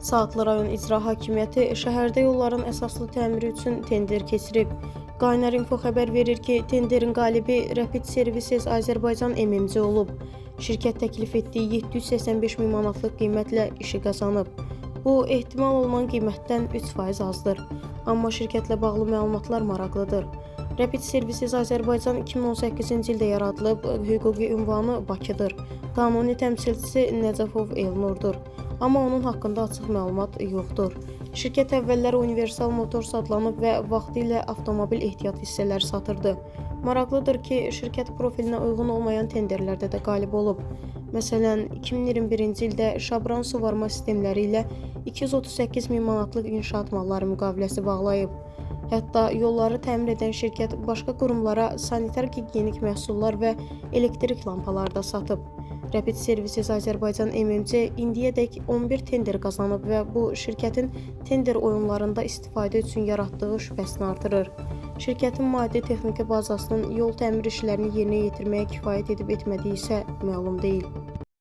Saatlı rayon icra hakimiyyəti şəhərdə yolların əsaslı təmiri üçün tender keçirib. Qaynar info xəbər verir ki, tenderin qalibi Rapid Services Azərbaycan MMC olub. Şirkət təklif etdiyi 785 min manatlıq qiymətlə işi qazanıb. Bu, ehtimal olunan qiymətdən 3% azdır. Amma şirkətlə bağlı məlumatlar maraqlıdır. Rapid Services Azərbaycan 2018-ci ildə yaradılıb, hüquqi ünvanı Bakıdır. Qanuni təmsilçisi Nəcəfov Elnurdur. Amma onun haqqında açıq məlumat yoxdur. Şirkət əvvəllər Universal Motors adlanıb və vaxtilə avtomobil ehtiyat hissələri satırdı. Maraqlıdır ki, şirkət profilinə uyğun olmayan tenderlərdə də qalib olub. Məsələn, 2021-ci ildə Şabran suvarma sistemləri ilə 238 min manatlıq inşaat malları müqaviləsi bağlayıb. Hətta yolları təmir edən şirkət başqa qurumlara sanitar-gigiyenik məhsullar və elektrik lampaları da satıb. Rapid Services Azərbaycan MMC indiyədək 11 tender qazanıb və bu, şirkətin tender oyunlarında istifadə üçün yaratdığı şübhəsini artırır. Şirkətin maddi texniki bazasının yol təmir işlərini yerinə yetirməyə kifayət edib etmədiyi isə məlum deyil.